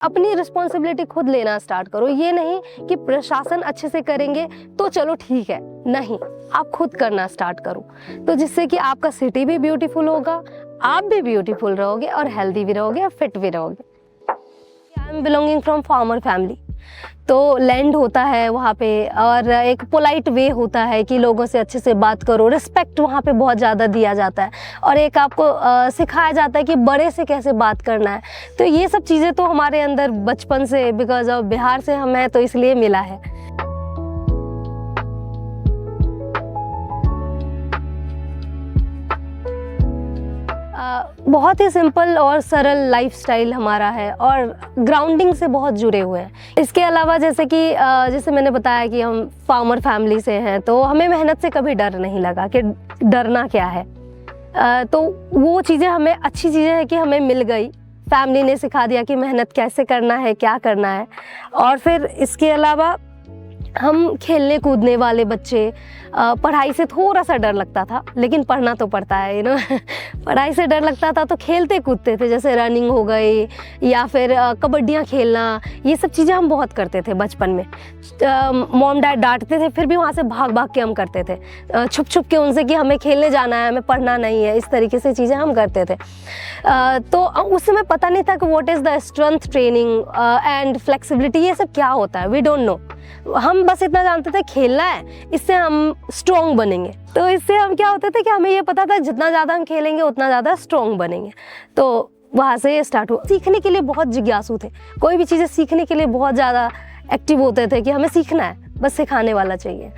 अपनी रिस्पॉन्सिबिलिटी खुद लेना स्टार्ट करो। ये नहीं कि प्रशासन अच्छे से करेंगे तो चलो ठीक है, नहीं, आप खुद करना स्टार्ट करो। तो जिससे कि आपका सिटी भी ब्यूटीफुल होगा, आप भी ब्यूटीफुल रहोगे और हेल्दी भी रहोगे और फिट भी रहोगे। I am belonging from farmer family, तो लैंड होता है वहाँ पे और एक पोलाइट वे होता है कि लोगों से अच्छे से बात करो, रिस्पेक्ट वहाँ पे बहुत ज़्यादा दिया जाता है और एक आपको सिखाया जाता है कि बड़े से कैसे बात करना है। तो ये सब चीज़ें तो हमारे अंदर बचपन से, बिकॉज ऑफ बिहार से हम हैं तो इसलिए मिला है। बहुत ही सिंपल और सरल लाइफस्टाइल हमारा है और ग्राउंडिंग से बहुत जुड़े हुए हैं। इसके अलावा जैसे मैंने बताया कि हम फार्मर फैमिली से हैं, तो हमें मेहनत से कभी डर नहीं लगा कि डरना क्या है। तो वो चीज़ें हमें, अच्छी चीज़ें हैं कि हमें मिल गई, फैमिली ने सिखा दिया कि मेहनत कैसे करना है, क्या करना है। और फिर इसके अलावा हम खेलने कूदने वाले बच्चे, पढ़ाई से थोड़ा सा डर लगता था, लेकिन पढ़ना तो पड़ता है, यू नो। पढ़ाई से डर लगता था तो खेलते कूदते थे, जैसे रनिंग हो गई या फिर कबड्डियाँ खेलना, ये सब चीज़ें हम बहुत करते थे बचपन में। मॉम डैड डांटते थे, फिर भी वहाँ से भाग भाग के हम करते थे, छुप छुप के उनसे कि हमें खेलने जाना है, हमें पढ़ना नहीं है, इस तरीके से चीज़ें हम करते थे। तो उस समय पता नहीं था कि what is the strength training and flexibility, ये सब क्या होता है, वी डोंट नो। हम बस इतना जानते थे खेलना है, इससे हम स्ट्रॉन्ग बनेंगे। तो इससे हम क्या होते थे कि हमें ये पता था जितना ज़्यादा हम खेलेंगे उतना ज़्यादा स्ट्रॉन्ग बनेंगे। तो वहाँ से ये स्टार्ट हुआ। सीखने के लिए बहुत जिज्ञासु थे, कोई भी चीज़ें सीखने के लिए बहुत ज़्यादा एक्टिव होते थे कि हमें सीखना है, बस सिखाने वाला चाहिए।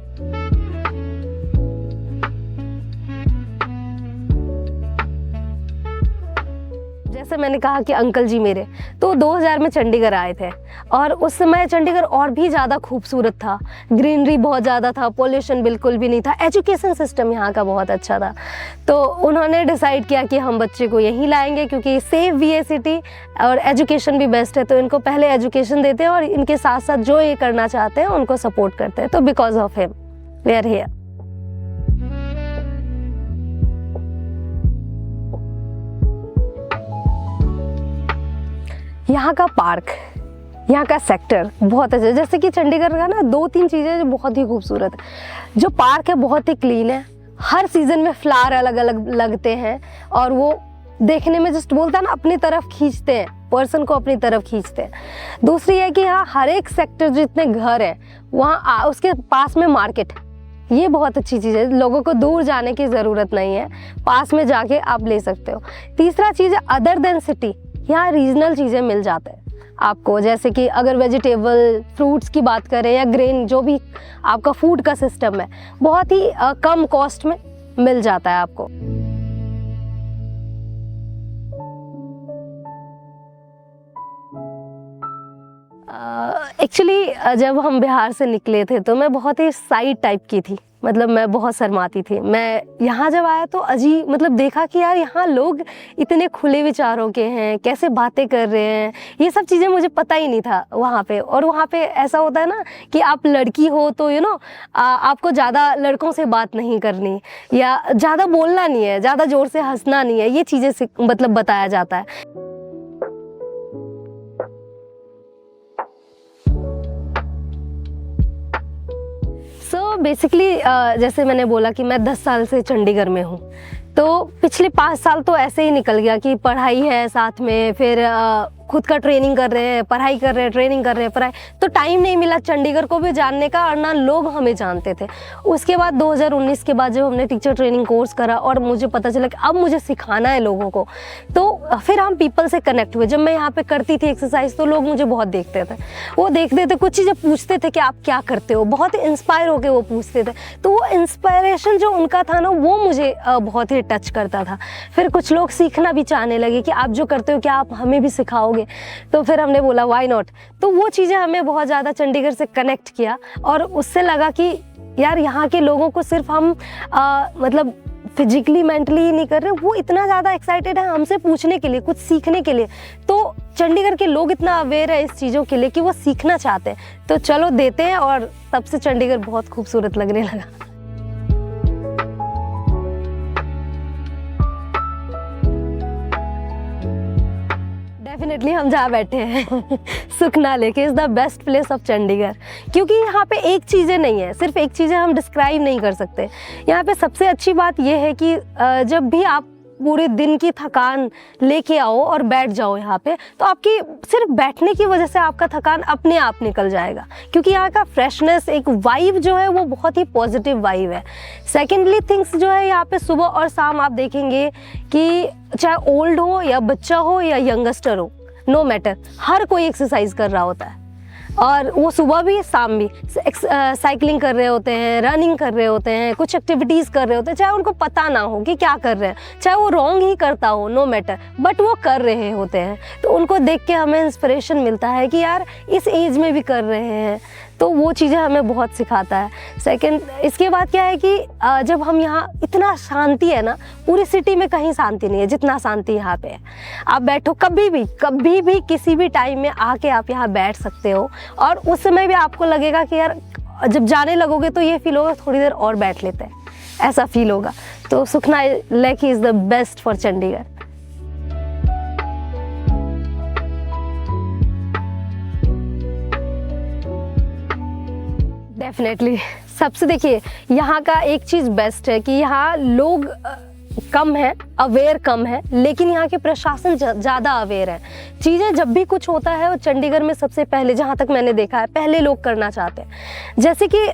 जैसे मैंने कहा कि अंकल जी मेरे तो 2000 में चंडीगढ़ आए थे और उस समय चंडीगढ़ और भी ज़्यादा खूबसूरत था, ग्रीनरी बहुत ज़्यादा था, पोल्यूशन बिल्कुल भी नहीं था, एजुकेशन सिस्टम यहाँ का बहुत अच्छा था। तो उन्होंने डिसाइड किया कि हम बच्चे को यहीं लाएंगे क्योंकि सेफ भी है सिटी और एजुकेशन भी बेस्ट है, तो इनको पहले एजुकेशन देते हैं और इनके साथ साथ जो ये करना चाहते हैं उनको सपोर्ट करते हैं। तो because of him we are here. यहाँ का पार्क, यहाँ का सेक्टर बहुत अच्छा है। जैसे कि चंडीगढ़ का ना 2-3 चीज़ें जो बहुत ही खूबसूरत है। जो पार्क है बहुत ही क्लीन है, हर सीज़न में फ्लावर अलग अलग लगते हैं और वो देखने में जस्ट बोलता है ना, अपनी तरफ खींचते हैं, पर्सन को अपनी तरफ खींचते हैं। दूसरी है कि यहाँ हर एक सेक्टर जितने घर हैं वहाँ उसके पास में मार्केट, ये बहुत अच्छी चीज़ है। लोगों को दूर जाने की ज़रूरत नहीं है, पास में जाके आप ले सकते हो। तीसरा चीज़ है अदर देन सिटी, यहाँ रीजनल चीज़ें मिल जाते हैं आपको, जैसे कि अगर वेजिटेबल फ्रूट्स की बात करें या ग्रेन, जो भी आपका फूड का सिस्टम है बहुत ही कम कॉस्ट में मिल जाता है आपको। एक्चुअली जब हम बिहार से निकले थे तो मैं बहुत ही साइड टाइप की थी, मतलब मैं बहुत शर्माती थी। मैं यहाँ जब आया तो अजीब, मतलब देखा कि यार यहाँ लोग इतने खुले विचारों के हैं, कैसे बातें कर रहे हैं, ये सब चीज़ें मुझे पता ही नहीं था वहाँ पे। और वहाँ पे ऐसा होता है ना कि आप लड़की हो तो आपको ज़्यादा लड़कों से बात नहीं करनी या ज़्यादा बोलना नहीं है, ज़्यादा ज़ोर से हंसना नहीं है, ये चीज़ें मतलब बताया जाता है। बेसिकली जैसे मैंने बोला कि मैं 10 साल से चंडीगढ़ में हूँ, तो पिछले 5 साल तो ऐसे ही निकल गया कि पढ़ाई है साथ में, फिर खुद का ट्रेनिंग कर रहे हैं, पढ़ाई कर रहे हैं, ट्रेनिंग कर रहे हैं, पढ़ाई, तो टाइम नहीं मिला चंडीगढ़ को भी जानने का और ना लोग हमें जानते थे। उसके बाद 2019 के बाद जब हमने टीचर ट्रेनिंग कोर्स करा और मुझे पता चला कि अब मुझे सिखाना है लोगों को, तो फिर हम पीपल से कनेक्ट हुए। जब मैं यहाँ पे करती थी एक्सरसाइज तो लोग मुझे बहुत देखते थे, वो देखते थे, कुछ चीज़ें पूछते थे कि आप क्या करते हो, बहुत इंस्पायर होकर वो पूछते थे। तो वो इंस्पायरेशन जो उनका था ना, वो मुझे बहुत ही टच करता था। फिर कुछ लोग सीखना भी चाहने लगे कि आप जो करते हो क्या आप हमें भी सिखाओगे, तो फिर हमने बोला व्हाई नॉट। तो वो चीज़ें हमें बहुत ज़्यादा चंडीगढ़ से कनेक्ट किया और उससे लगा कि यार यहाँ के लोगों को सिर्फ हम मतलब फिजिकली मेंटली ही नहीं कर रहे, वो इतना ज़्यादा एक्साइटेड है हमसे पूछने के लिए, कुछ सीखने के लिए। तो चंडीगढ़ के लोग इतना अवेयर है इस चीज़ों के लिए कि वो सीखना चाहते हैं, तो चलो देते हैं। और तब से चंडीगढ़ बहुत खूबसूरत लगने लगा। डेफिनेटली हम जहाँ बैठे हैं सुखना लेके is the best place of Chandigarh, क्योंकि यहाँ पे एक चीज़ें नहीं है, सिर्फ एक चीज़ें हम डिस्क्राइब नहीं कर सकते। यहाँ पे सबसे अच्छी बात यह है कि जब भी आप पूरे दिन की थकान लेके आओ और बैठ जाओ यहाँ पे, तो आपकी सिर्फ बैठने की वजह से आपका थकान अपने आप निकल जाएगा, क्योंकि यहाँ का फ्रेशनेस, एक वाइब जो है वो बहुत ही पॉजिटिव वाइब है। सेकेंडली थिंग्स जो है यहाँ पे सुबह और शाम आप देखेंगे कि चाहे ओल्ड हो या बच्चा हो या यंगस्टर हो, नो मैटर, हर कोई एक्सरसाइज कर रहा होता है। और वो सुबह भी शाम भी साइकिलिंग कर रहे होते हैं, रनिंग कर रहे होते हैं, कुछ एक्टिविटीज़ कर रहे होते हैं, चाहे उनको पता ना हो कि क्या कर रहे हैं, चाहे वो रॉन्ग ही करता हो, नो मैटर, बट वो कर रहे होते हैं। तो उनको देख के हमें इंस्पिरेशन मिलता है कि यार इस एज में भी कर रहे हैं, तो वो चीज़ें हमें बहुत सिखाता है। सेकंड, इसके बाद क्या है कि जब हम यहाँ, इतना शांति है ना, पूरी सिटी में कहीं शांति नहीं है जितना शांति यहाँ पे है। आप बैठो कभी भी किसी भी टाइम में आके आप यहाँ बैठ सकते हो, और उस समय भी आपको लगेगा कि यार जब जाने लगोगे तो ये फील होगा थोड़ी देर और बैठ लेते हैं, ऐसा फील होगा। तो Sukhna lake is the best for Chandigarh. Definitely सबसे, देखिए यहाँ का एक चीज़ बेस्ट है कि यहाँ लोग कम है, अवेयर कम है, लेकिन यहाँ के प्रशासन ज़्यादा अवेयर है। चीज़ें जब भी कुछ होता है वो चंडीगढ़ में सबसे पहले, जहाँ तक मैंने देखा है, पहले लोग करना चाहते हैं। जैसे कि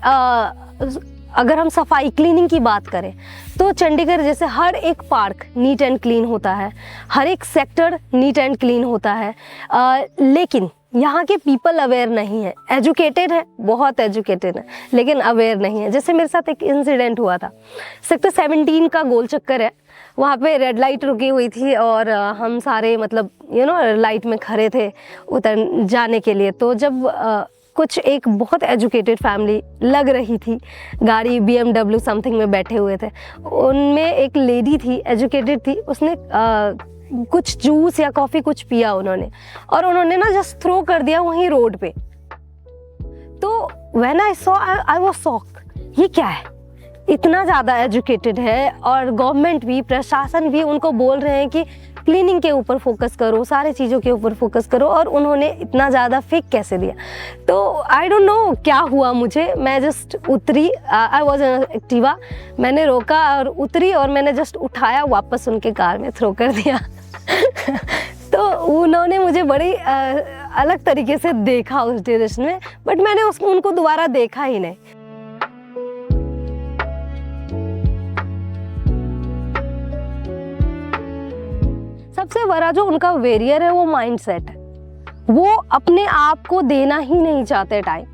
अगर हम सफाई क्लीनिंग की बात करें तो चंडीगढ़ जैसे हर एक पार्क नीट एंड क्लीन होता है, हर एक सेक्टर नीट एंड क्लीन होता है, लेकिन यहाँ के पीपल अवेयर नहीं है। एजुकेटेड है, बहुत एजुकेटेड है, लेकिन अवेयर नहीं है। जैसे मेरे साथ एक इंसिडेंट हुआ था, सेक्टर 17 का गोल चक्कर है, वहाँ पे रेड लाइट रुकी हुई थी और हम सारे मतलब लाइट में खड़े थे उतर जाने के लिए। तो जब कुछ एक बहुत एजुकेटेड फैमिली लग रही थी, गाड़ी BMW समथिंग में बैठे हुए थे, उनमें एक लेडी थी, एजुकेटेड थी, उसने कुछ जूस या कॉफ़ी कुछ पिया उन्होंने, और उन्होंने ना जस्ट थ्रो कर दिया वहीं रोड पे। तो when I saw, I was shocked, ये क्या है, इतना ज़्यादा एजुकेटेड है और गवर्नमेंट भी, प्रशासन भी उनको बोल रहे हैं कि क्लीनिंग के ऊपर फोकस करो, सारे चीज़ों के ऊपर फोकस करो, और उन्होंने इतना ज़्यादा फेक कैसे दिया। तो आई डोंट नो क्या हुआ मुझे, मैं जस्ट उतरी, आई वॉज एन एक्टिवा, मैंने रोका और उतरी और मैंने जस्ट उठाया, वापस उनके कार में थ्रो कर दिया तो उन्होंने मुझे बड़ी अलग तरीके से देखा उस डायरेक्शन में, बट मैंने उनको दोबारा देखा ही नहीं। सबसे बड़ा जो उनका वेरियर है वो माइंडसेट है। वो अपने आप को देना ही नहीं चाहते टाइम,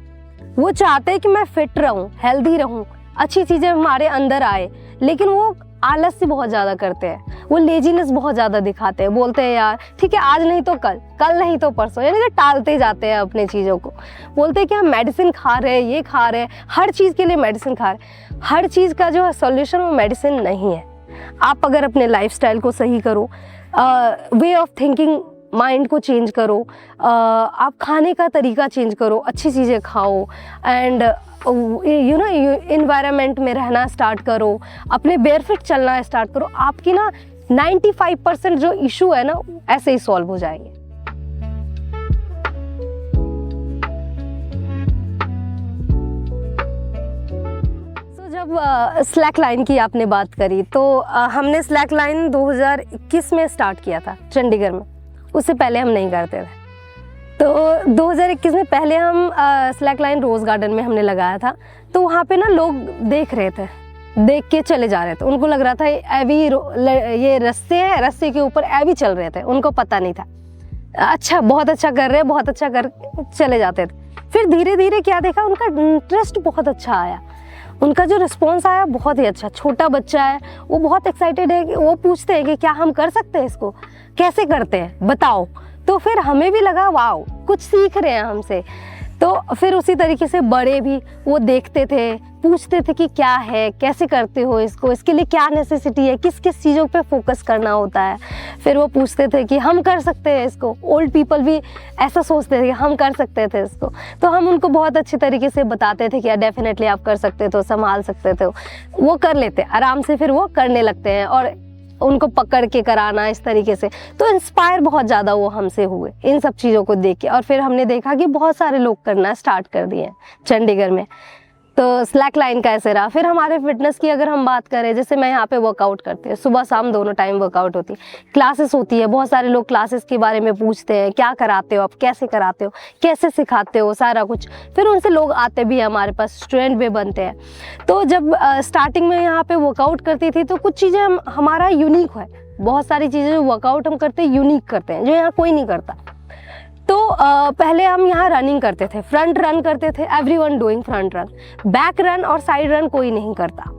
वो चाहते हैं कि मैं फिट रहूं, हेल्दी रहूं, अच्छी चीज़ें हमारे अंदर आए, लेकिन वो आलस से बहुत ज़्यादा करते हैं, वो लेजीनेस बहुत ज़्यादा दिखाते हैं, बोलते हैं यार ठीक है आज नहीं तो कल, कल नहीं तो परसों, यानी कि टालते जाते हैं अपने चीज़ों को। बोलते हैं कि हम मेडिसिन खा रहे हैं, ये खा रहे हैं, हर चीज़ के लिए मेडिसिन खा रहे हैं। हर चीज़ का जो है सॉल्यूशन वो मेडिसिन नहीं है। आप अगर अपने लाइफस्टाइल को सही करो, वे ऑफ थिंकिंग, माइंड को चेंज करो, आप खाने का तरीका चेंज करो, अच्छी चीज़ें खाओ, एंड इन्वायरमेंट में रहना स्टार्ट करो, अपने बेयरफिट चलना स्टार्ट करो, आपकी ना 95% जो इशू है ना ऐसे ही सॉल्व हो जाएंगे। जब स्लैक लाइन की आपने बात करी तो हमने स्लैक लाइन 2021 में स्टार्ट किया था चंडीगढ़ में, उससे पहले हम नहीं करते थे। तो 2021 में पहले हम स्लैक लाइन रोज़ गार्डन में हमने लगाया था। तो वहाँ पे ना लोग देख रहे थे, देख के चले जा रहे थे, उनको लग रहा था एवी ये रस्ते है, रस्ते के ऊपर एवी चल रहे थे, उनको पता नहीं था। अच्छा, बहुत अच्छा कर रहे हैं, बहुत अच्छा कर चले जाते थे। फिर धीरे धीरे क्या देखा, उनका इंटरेस्ट बहुत अच्छा आया, उनका जो रिस्पॉन्स आया बहुत ही अच्छा। छोटा बच्चा है, वो बहुत एक्साइटेड है, कि वो पूछते हैं कि क्या हम कर सकते हैं इसको, कैसे करते हैं बताओ। तो फिर हमें भी लगा वाओ, कुछ सीख रहे हैं हमसे। तो फिर उसी तरीके से बड़े भी वो देखते थे, पूछते थे कि क्या है, कैसे करते हो इसको, इसके लिए क्या नेसेसिटी है, किस किस चीज़ों पे फोकस करना होता है। फिर वो पूछते थे कि हम कर सकते हैं इसको। ओल्ड पीपल भी ऐसा सोचते थे कि हम कर सकते थे इसको। तो हम उनको बहुत अच्छी तरीके से बताते थे कि डेफिनेटली आप कर सकते थे, संभाल सकते थे। वो कर लेते आराम से, फिर वो करने लगते हैं। और उनको पकड़ के कराना इस तरीके से। तो इंस्पायर बहुत ज़्यादा वो हमसे हुए इन सब चीज़ों को देख के, और फिर हमने देखा कि बहुत सारे लोग करना स्टार्ट कर दिए हैं चंडीगढ़ में। तो स्लैक लाइन का ऐसे रहा। फिर हमारे फिटनेस की अगर हम बात करें, जैसे मैं यहाँ पे वर्कआउट करती हूँ, सुबह शाम दोनों टाइम वर्कआउट होती है, क्लासेस होती है, बहुत सारे लोग क्लासेस के बारे में पूछते हैं, क्या कराते हो आप, कैसे कराते हो, कैसे सिखाते हो, सारा कुछ। फिर उनसे लोग आते भी हैं हमारे पास, स्टूडेंट भी बनते हैं। तो जब स्टार्टिंग में यहाँ पे वर्कआउट करती थी तो कुछ चीज़ें हमारा यूनिक है, बहुत सारी चीज़ें जो वर्कआउट हम करते हैं यूनिक करते हैं, जो यहाँ कोई नहीं करता। तो पहले हम यहाँ रनिंग करते थे, फ्रंट रन करते थे, everyone doing front run. Back run और साइड रन कोई नहीं करता।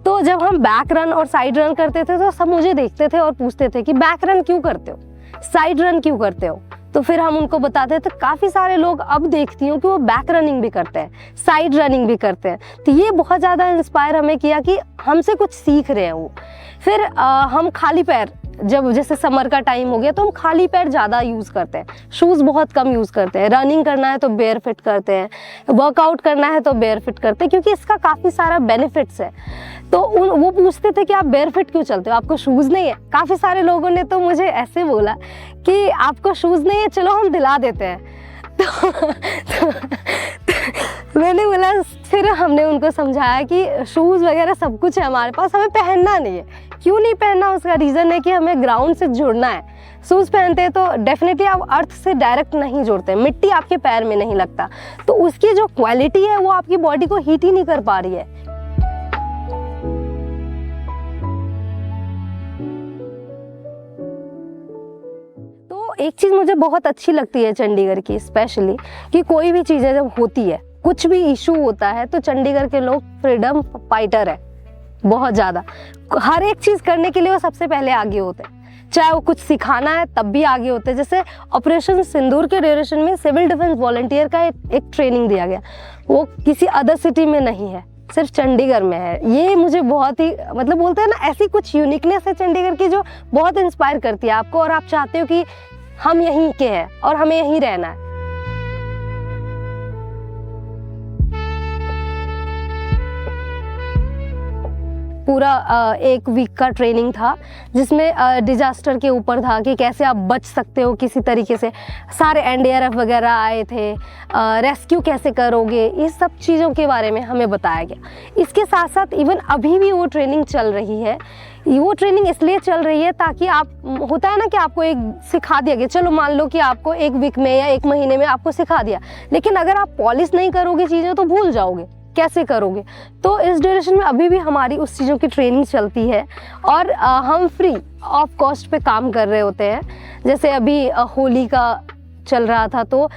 तो जब हम बैक रन और साइड रन करते थे तो सब मुझे देखते थे और पूछते थे कि बैक रन क्यों करते हो, साइड रन क्यों करते हो। तो फिर हम उनको बताते थे। काफ़ी सारे लोग अब देखती हूँ कि वो बैक रनिंग भी करते हैं, साइड रनिंग भी करते हैं। तो ये बहुत ज़्यादा इंस्पायर हमें किया कि हमसे कुछ सीख रहे हैं वो। फिर हम खाली पैर, जब जैसे समर का टाइम हो गया तो हम खाली पैर ज़्यादा यूज़ करते हैं, शूज़ बहुत कम यूज़ करते हैं। रनिंग करना है तो बेयर फिट करते हैं, वर्कआउट करना है तो बेयर फिट करते हैं, क्योंकि इसका काफ़ी सारा बेनिफिट्स है। तो वो पूछते थे कि आप बेयर फिट क्यों चलते हो, आपको शूज़ नहीं है। काफ़ी सारे लोगों ने तो मुझे ऐसे बोला कि आपको शूज़ नहीं है, चलो हम दिला देते हैं। तो मैंने बोला, फिर हमने उनको समझाया कि शूज़ वगैरह सब कुछ है हमारे पास, हमें पहनना नहीं है। क्यों नहीं पहनना, उसका रीज़न है कि हमें ग्राउंड से जुड़ना है। शूज़ पहनते हैं तो डेफिनेटली आप अर्थ से डायरेक्ट नहीं जुड़ते, मिट्टी आपके पैर में नहीं लगता, तो उसकी जो क्वालिटी है वो आपकी बॉडी को हीट ही नहीं कर पा रही है। तो एक चीज़ मुझे बहुत अच्छी लगती है चंडीगढ़ की स्पेशली, कि कोई भी चीज़ें जब होती है, कुछ भी इशू होता है, तो चंडीगढ़ के लोग फ्रीडम फाइटर है बहुत ज़्यादा। हर एक चीज़ करने के लिए वो सबसे पहले आगे होते हैं, चाहे वो कुछ सिखाना है तब भी आगे होते हैं। जैसे ऑपरेशन सिंदूर के ड्यूरेशन में सिविल डिफेंस वॉलंटियर का एक ट्रेनिंग दिया गया, वो किसी अदर सिटी में नहीं है, सिर्फ चंडीगढ़ में है। ये मुझे बहुत ही, मतलब बोलते हैं ना, ऐसी कुछ यूनिकनेस है चंडीगढ़ की जो बहुत इंस्पायर करती है आपको, और आप चाहते हो कि हम यहीं के हैं और हमें यहीं रहना है। पूरा 1 वीक का ट्रेनिंग था, जिसमें डिजास्टर के ऊपर था कि कैसे आप बच सकते हो किसी तरीके से। सारे एनडीआरएफ वगैरह आए थे, रेस्क्यू कैसे करोगे, इस सब चीज़ों के बारे में हमें बताया गया। इसके साथ साथ इवन अभी भी वो ट्रेनिंग चल रही है। वो ट्रेनिंग इसलिए चल रही है ताकि आप, होता है ना कि आपको एक सिखा दिया गया, चलो मान लो कि आपको 1 वीक में या 1 महीने में आपको सिखा दिया, लेकिन अगर आप पॉलिश नहीं करोगे चीज़ें तो भूल जाओगे, कैसे करोगे। तो इस ड्यूरेशन में अभी भी हमारी उस चीज़ों की ट्रेनिंग चलती है, और हम फ्री ऑफ कॉस्ट पे काम कर रहे होते हैं। जैसे अभी होली का चल रहा था, तो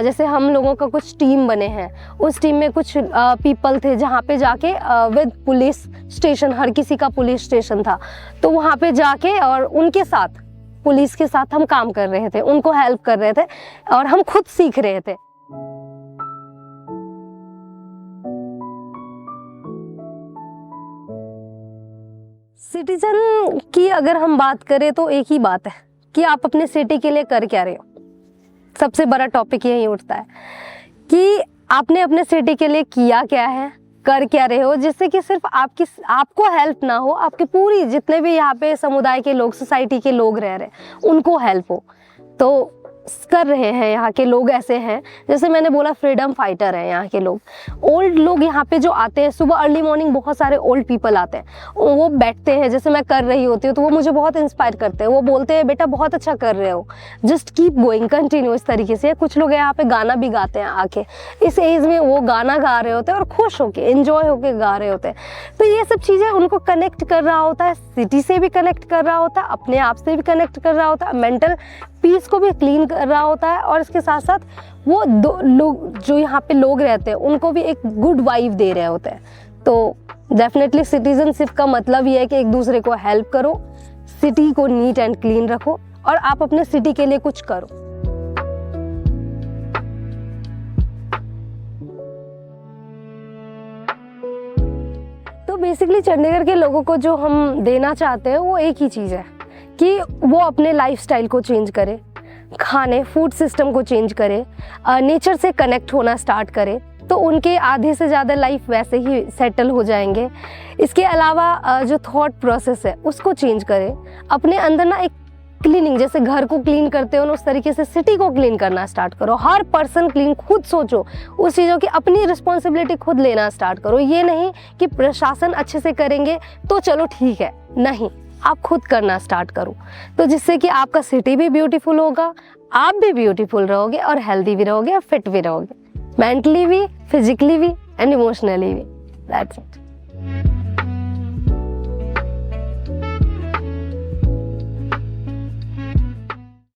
जैसे हम लोगों का कुछ टीम बने हैं, उस टीम में कुछ पीपल थे जहाँ पे जाके विद पुलिस स्टेशन, हर किसी का पुलिस स्टेशन था, तो वहाँ पे जाके और उनके साथ, पुलिस के साथ हम काम कर रहे थे, उनको हेल्प कर रहे थे और हम खुद सीख रहे थे। सिटीजन की अगर हम बात करें तो एक ही बात है कि आप अपने सिटी के लिए कर क्या रहे हो। सबसे बड़ा टॉपिक यही उठता है कि आपने अपने सिटी के लिए किया क्या है, कर क्या रहे हो, जिससे कि सिर्फ आपको हेल्प ना हो, आपके पूरी जितने भी यहाँ पे समुदाय के लोग, सोसाइटी के लोग रह रहे हैं, उनको हेल्प हो। तो कर रहे हैं यहाँ के लोग ऐसे हैं, जैसे मैंने बोला फ्रीडम फाइटर हैं यहाँ के लोग। ओल्ड लोग यहाँ पे जो आते हैं, सुबह अर्ली मॉर्निंग बहुत सारे ओल्ड पीपल आते हैं, वो बैठते हैं, जैसे मैं कर रही होती हूँ तो वो मुझे बहुत इंस्पायर करते हैं। वो बोलते हैं बेटा बहुत अच्छा कर रहे हो, जस्ट कीप गोइंग, कंटिन्यू, इस तरीके से। कुछ लोग यहाँ पे गाना भी गाते हैं आके, इस एज में वो गाना गा रहे होते हैं और खुश होके, एंजॉय होके गा रहे होते हैं। तो ये सब चीज़ें उनको कनेक्ट कर रहा होता है, सिटी से भी कनेक्ट कर रहा होता है, अपने आप से भी कनेक्ट कर रहा होता है, मेंटल पीस को भी क्लीन कर रहा होता है, और इसके साथ साथ वो लोग जो यहाँ पे लोग रहते हैं उनको भी एक गुड वाइब दे रहे होते हैं। तो डेफिनेटली सिटीजनशिप का मतलब ये है कि एक दूसरे को हेल्प करो, सिटी को नीट एंड क्लीन रखो, और आप अपने सिटी के लिए कुछ करो। तो बेसिकली चंडीगढ़ के लोगों को जो हम देना चाहते हैं वो एक ही चीज़ है कि वो अपने लाइफस्टाइल को चेंज करे, खाने फूड सिस्टम को चेंज करे, नेचर से कनेक्ट होना स्टार्ट करे, तो उनके आधे से ज़्यादा लाइफ वैसे ही सेटल हो जाएंगे। इसके अलावा जो थॉट प्रोसेस है उसको चेंज करें। अपने अंदर ना एक क्लीनिंग, जैसे घर को क्लीन करते हो ना, उस तरीके से सिटी को क्लीन करना स्टार्ट करो। हर पर्सन क्लीन खुद सोचो, उस चीज़ों की अपनी रिस्पॉन्सिबिलिटी खुद लेना स्टार्ट करो। ये नहीं कि प्रशासन अच्छे से करेंगे तो चलो ठीक है, नहीं, आप खुद करना स्टार्ट करो। तो जिससे कि आपका सिटी भी ब्यूटीफुल होगा, आप भी ब्यूटीफुल रहोगे और हेल्दी भी रहोगे और फिट भी रहोगे, मेंटली भी, फिजिकली भी एंड इमोशनली भी। That's it.